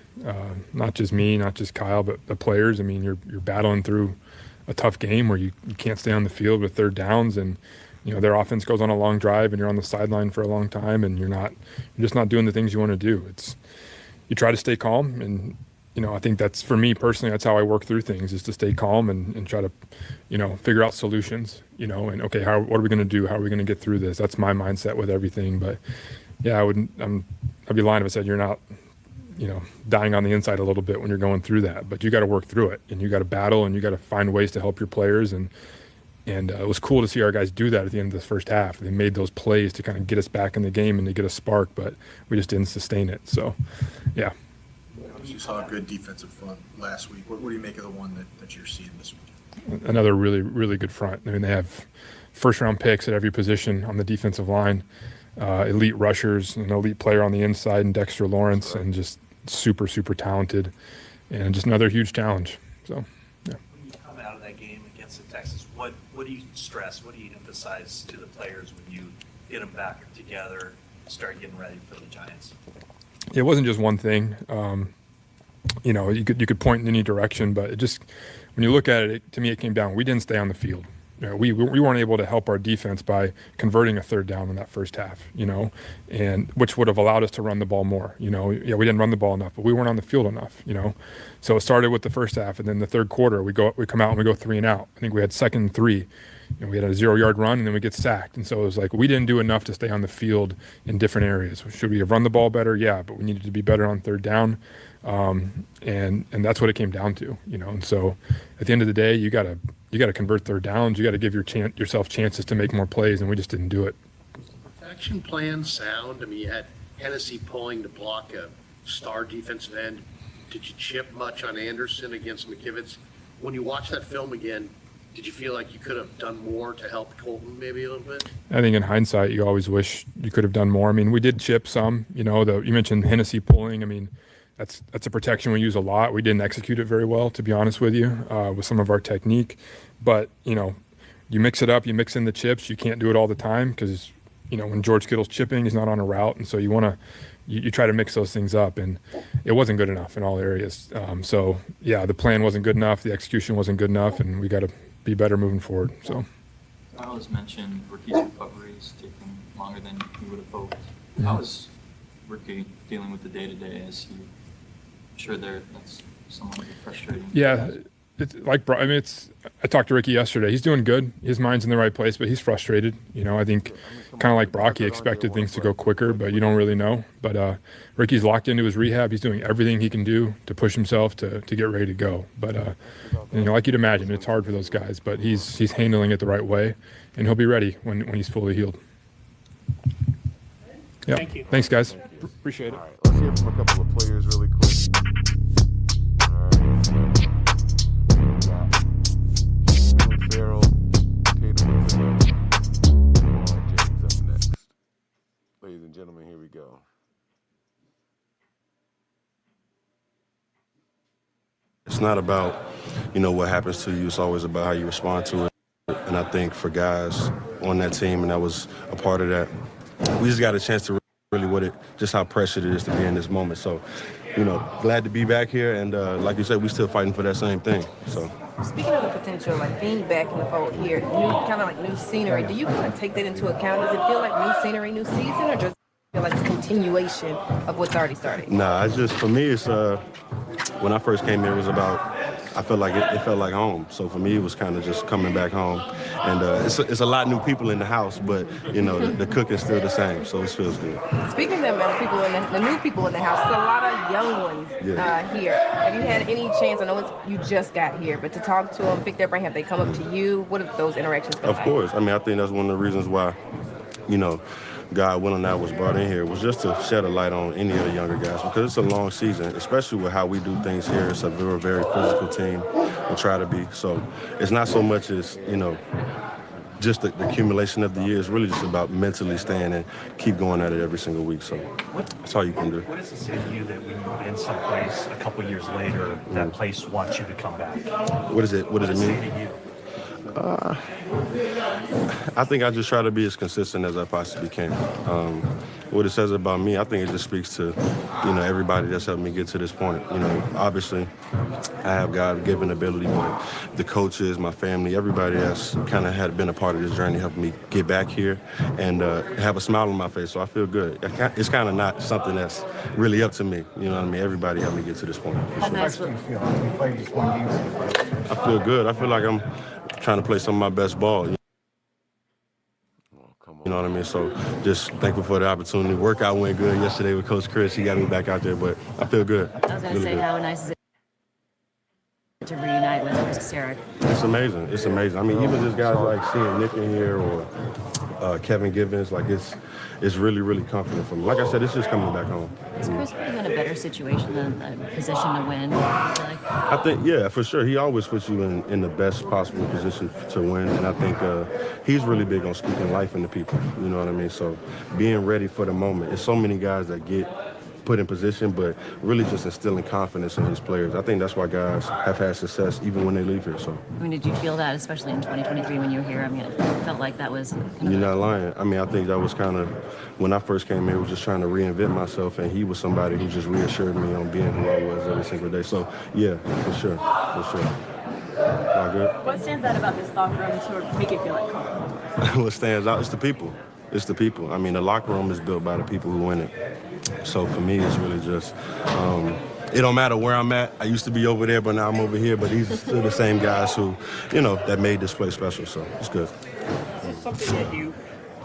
not just me, not just Kyle, but the players. I mean, you're battling through a tough game where you can't stay on the field with third downs, and their offense goes on a long drive, and you're on the sideline for a long time, and you're just not doing the things you want to do. You try to stay calm, and I think that's, for me personally, that's how I work through things, is to stay calm and try to figure out solutions. And okay, what are we going to do? How are we going to get through this? That's my mindset with everything. But yeah, I'd be lying if I said you're not dying on the inside a little bit when you're going through that. But you got to work through it, and you got to battle, and you got to find ways to help your players. And it was cool to see our guys do that at the end of the first half. They made those plays to kind of get us back in the game and to get a spark, but we just didn't sustain it. So, yeah. You saw a good defensive front last week. What do you make of the one that you're seeing this week? Another really, really good front. I mean, they have first-round picks at every position on the defensive line, elite rushers, an elite player on the inside, and Dexter Lawrence, and just super, super talented, and just another huge challenge. So, yeah. When you come out of that game against the Texans, what do you stress? What do you emphasize to the players when you get them back together, start getting ready for the Giants? It wasn't just one thing. You could point in any direction, but it just, when you look at it, to me, it came down. We didn't stay on the field. We weren't able to help our defense by converting a third down in that first half, and which would have allowed us to run the ball more. We didn't run the ball enough, but we weren't on the field enough. So it started with the first half, and then the third quarter, we come out and we go 3 and out. I think we had 2nd and 3. And we had a 0-yard run, and then we get sacked. And so it was like we didn't do enough to stay on the field in different areas. Should we have run the ball better? Yeah, but we needed to be better on third down, and that's what it came down to. And so at the end of the day, you gotta convert third downs. You got to give yourself chances to make more plays, and we just didn't do it. Protection plan sound. I mean, you had Hennessy pulling to block a star defensive end. Did you chip much on Anderson against McKivitz? When you watch that film again, did you feel like you could have done more to help Colton maybe a little bit? I think in hindsight, you always wish you could have done more. I mean, we did chip some. You mentioned Hennessy pulling. I mean, that's a protection we use a lot. We didn't execute it very well, to be honest with you, with some of our technique. But, you mix it up, you mix in the chips. You can't do it all the time because, when George Kittle's chipping, he's not on a route. And so you try to mix those things up, and it wasn't good enough in all areas. The plan wasn't good enough. The execution wasn't good enough, and we got to be better moving forward. So. Kyle has mentioned Ricky's recoveries taking longer than he would have hoped. How is Ricky dealing with the day-to-day? Is he sure that's somewhat frustrating? Yeah, I talked to Ricky yesterday. He's doing good. His mind's in the right place, but he's frustrated. I think kind of like Brock, he expected things to go quicker, but you don't really know. But Ricky's locked into his rehab. He's doing everything he can do to push himself to get ready to go. But like you'd imagine, it's hard for those guys. But he's handling it the right way, and he'll be ready when he's fully healed. Yeah. Thank you. Thanks, guys. Appreciate it. All right, let's hear from a couple of players really quick. All right. Farrell, Tatum, and James up next. Ladies and gentlemen, here we go. It's not about, what happens to you. It's always about how you respond to it. And I think for guys on that team, and I was a part of that, we just got a chance to really just how precious it is to be in this moment. So, glad to be back here. And like you said, we still fighting for that same thing. So. Speaking of the potential, being back in the fold here, new scenery, do you kind of take that into account? Does it feel like new scenery, new season, or does it feel like a continuation of what's already started? Nah, for me, it's when I first came here, it was about, I felt like it felt like home. So for me, it was kind of just coming back home. And it's a lot of new people in the house, but, the cooking's still the same, so it feels good. Speaking of the new people in the house, there's a lot of young ones here. Have you had any chance, I know you just got here, but to talk to them, pick their brain, have they come up to you? What have those interactions been like? Of course. I think that's one of the reasons why, God willing, I was brought in here, was just to shed a light on any of the younger guys, because it's a long season, especially with how we do things here. It's a very, very physical team. We try to be. So it's not so much as, just the accumulation of the years, really just about mentally staying and keep going at it every single week. So that's all you can do. What does it say to you that when you're in some place a couple years later, that place wants you to come back? What does it mean? Say to you? I think I just try to be as consistent as I possibly can. What it says about me, I think it just speaks to, everybody that's helped me get to this point. Obviously, I have God-given ability, but the coaches, my family, everybody that's kind of been a part of this journey helped me get back here and have a smile on my face, so I feel good. It's kind of not something that's really up to me, Everybody helped me get to this point. How nice do you feel? You played just one game so far. I feel good. I feel like I'm trying to play some of my best ball. You know what I mean? So just thankful for the opportunity. Workout went good yesterday with Coach Chris. He got me back out there, but I feel good. I was going to say, how nice is it to reunite with Sarah? It's amazing. It's amazing. Even just guys like seeing Nick in here or Kevin Givens, it's really, really comforting for me. Like I said, it's just coming back home. Is Chris putting you in a better situation than a position to win? I think, yeah, for sure. He always puts you in the best possible position to win, and I think he's really big on speaking life into people. You know what I mean? So being ready for the moment. There's so many guys that get put in position, but really just instilling confidence in his players. I think that's why guys have had success even when they leave here. So. Did you feel that, especially in 2023 when you were here? It felt like that was. You're not lying. I think that was kind of when I first came here. I was just trying to reinvent myself, and he was somebody who just reassured me on being who I was every single day. So yeah, for sure. All good. What stands out about this locker room to make it feel like home? What stands out is the people. It's the people. The locker room is built by the people who win it. So for me, it's really just, it don't matter where I'm at. I used to be over there, but now I'm over here. But these are still the same guys who, that made this place special. So it's good. Is this something that you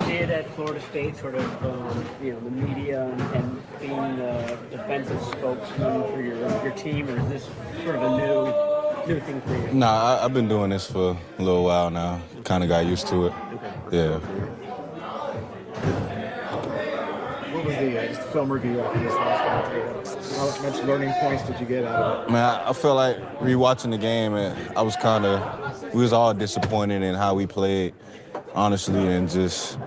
did at Florida State, sort of, the media and being the defensive spokesman for your team, or is this sort of a new thing for you? Nah, I've been doing this for a little while now. Kind of got used to it. Okay. Yeah. What was just film review after this last one? How much learning points did you get out of it? Man, I feel like rewatching the game, and we was all disappointed in how we played, honestly, and just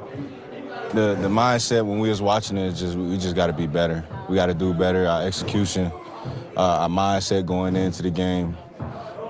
the mindset when we was watching it is we just got to be better. We got to do better. Our execution our mindset going into the game.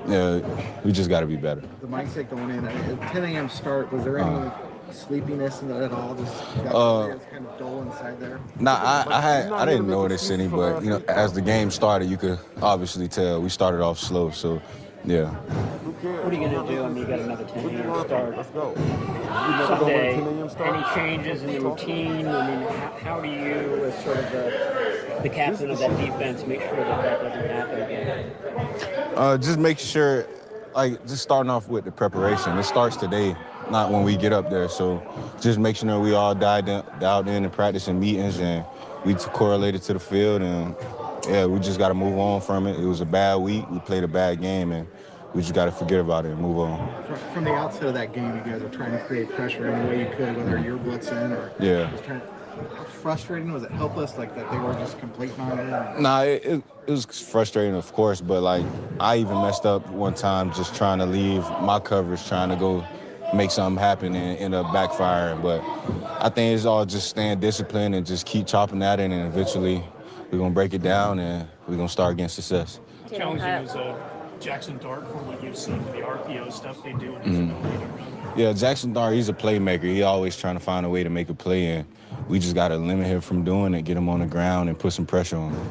Yeah, we just got to be better. The mindset going in at 10 a.m. start, was there any sleepiness in that at all? Just kind of dull inside there. I didn't notice any, but as the game started, you could obviously tell we started off slow. So, yeah. What are you going to do? I mean, you got another 10 a.m. start. Let's go. Sunday, any changes in the routine? I mean, how do you, as sort of the captain of that defense, make sure that doesn't happen again? Just make sure, just starting off with the preparation. It starts today, not when we get up there. So just make sure we all dialed in and practicing meetings, and we correlated to the field. And, yeah, we just got to move on from it. It was a bad week. We played a bad game, and we just got to forget about it and move on. From the outset of that game, you guys were trying to create pressure any way you could, whether you're blitzing or just trying to. How frustrating was it? Helpless, like that they were just complete non-running? Nah, it was frustrating, of course, but I even messed up one time just trying to leave my coverage, trying to go make something happen and end up backfiring. But I think it's all just staying disciplined and just keep chopping at it, and eventually we're gonna break it down and we're gonna start getting success. How challenging is Jackson Dart from what you've seen, the RPO stuff they do, and his ability to run? Yeah, Jackson Dart, he's a playmaker. He always trying to find a way to make a play, and we just got to limit him from doing it, get him on the ground, and put some pressure on him.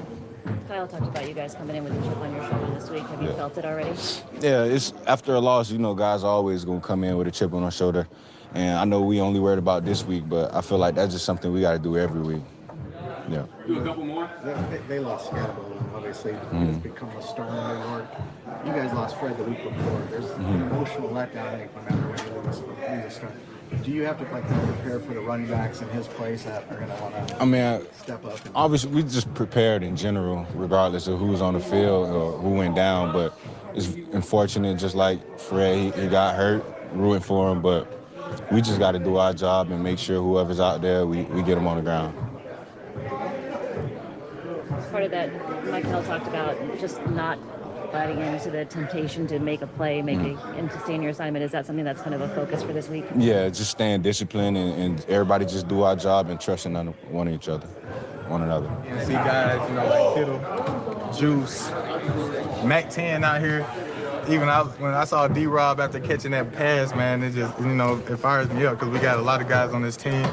Kyle talked about you guys coming in with a chip on your shoulder this week. Have you felt it already? Yeah, it's after a loss, guys are always going to come in with a chip on their shoulder. And I know we only worried about this week, but I feel like that's just something we got to do every week. Yeah. Do a couple more? They lost Scatterbo, and obviously it's become a star in New York. You guys lost Fred the week before. There's an emotional letdown, I think, no matter when you lose a star. Do you have to prepare for the running backs in his place that are going to want to step up? Obviously, we just prepared in general, regardless of who's on the field or who went down. But it's unfortunate, just like Fred, he got hurt, rooting for him. But we just got to do our job and make sure whoever's out there, we get them on the ground. Part of that, Michael talked about just not biting into the temptation to make a play, and to stay in your assignment. Is that something that's kind of a focus for this week? Yeah, just staying disciplined and everybody just do our job and trusting on one another. You see guys, like Kittle, Juice, Mac 10 out here. Even when I saw D-Rob after catching that pass, man, it just, it fires me up because we got a lot of guys on this team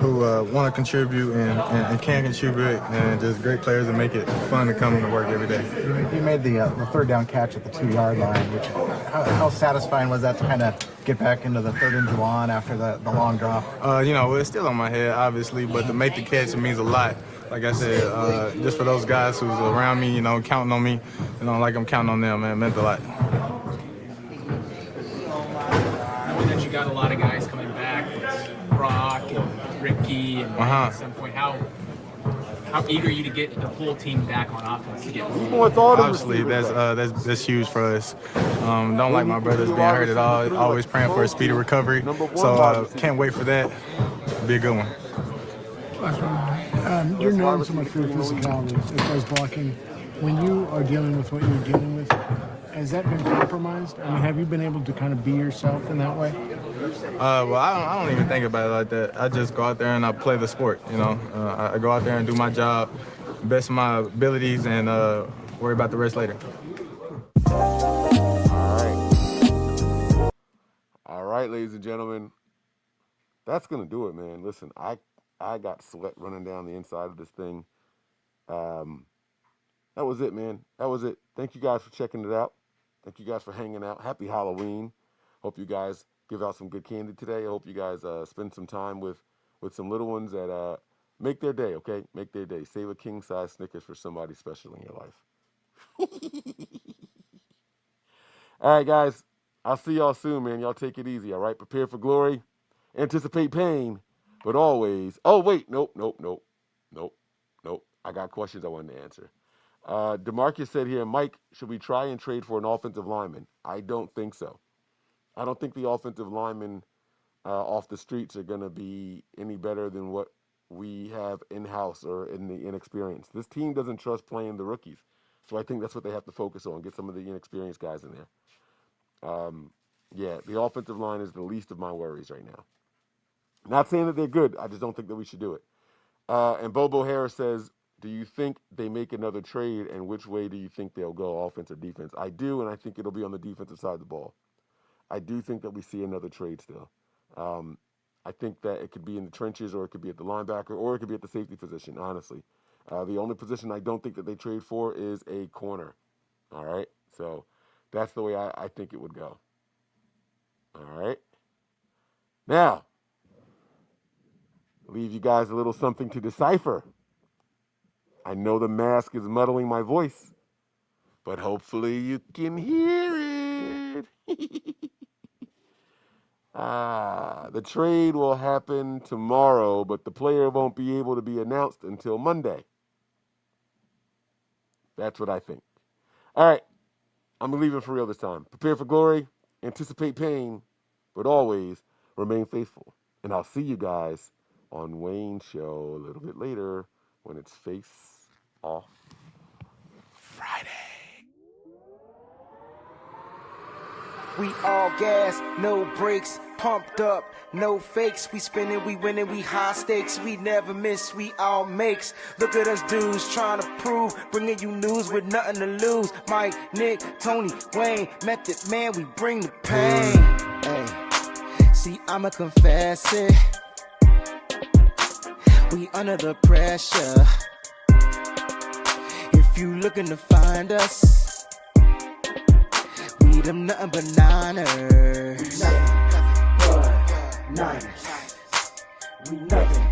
who want to contribute and can contribute, and just great players that make it fun to come to work every day. You made the third down catch at the 2-yard line. How satisfying was that to kind of get back into the 3rd and Juwan after the long drop? It's still on my head, obviously, but to make the catch, it means a lot. Like I said, just for those guys who's around me, counting on me, like I'm counting on them, man, it meant a lot. I mean, that you got a lot of guys coming back, Brock and Ricky, and at some point, how eager are you to get the whole team back on offense to get? Obviously, that's huge for us. Don't like my brothers being hurt at all. Always praying for a speedy recovery. So can't wait for that. Be a good one. You're known so much for your physicality as far as blocking. When you are dealing with what you're dealing with, has that been compromised? I mean, have you been able to kind of be yourself in that way? Well, I don't even think about it like that. I just go out there and I play the sport, I go out there and do my job, best of my abilities, and worry about the rest later. All right, ladies and gentlemen. That's going to do it, man. Listen, I got sweat running down the inside of this thing. That was it, man. That was it. Thank you guys for checking it out. Thank you guys for hanging out. Happy Halloween. Hope you guys give out some good candy today. I hope you guys spend some time with some little ones that make their day, okay? Make their day. Save a king-size Snickers for somebody special in your life. All right, guys. I'll see y'all soon, man. Y'all take it easy, all right? Prepare for glory. Anticipate pain. But always... Oh, wait. Nope. I got questions I wanted to answer. DeMarcus said here, Mike, should we try and trade for an offensive lineman? I don't think so. I don't think the offensive linemen off the streets are going to be any better than what we have in-house or in the inexperience. This team doesn't trust playing the rookies. So I think that's what they have to focus on, get some of the inexperienced guys in there. Yeah, the offensive line is the least of my worries right now. Not saying that they're good. I just don't think that we should do it. And Bobo Harris says, Do you think they make another trade, and which way do you think they'll go, offense or defense? I do, and I think it'll be on the defensive side of the ball. I do think that we see another trade still. I think that it could be in the trenches, or it could be at the linebacker, or it could be at the safety position, honestly. The only position I don't think that they trade for is a corner. All right? So that's the way I think it would go. All right? Now, leave you guys a little something to decipher. I know the mask is muddling my voice, but hopefully you can hear it. The trade will happen tomorrow, but the player won't be able to be announced until Monday. That's what I think. All right, I'm leaving for real this time. Prepare for glory, anticipate pain, but always remain faithful. And I'll see you guys on Wayne's show a little bit later when it's Face Off Friday. We all gas, no brakes, pumped up, no fakes. We spinning, we winning, we high stakes. We never miss, we all makes. Look at us dudes trying to prove, bringing you news with nothing to lose. Mike, Nick, Tony, Wayne, Method Man, we bring the pain. Hey, see, I'ma confess it. We under the pressure. If you looking to find us, them nothing but Niners. Nothing but Niners. We nothing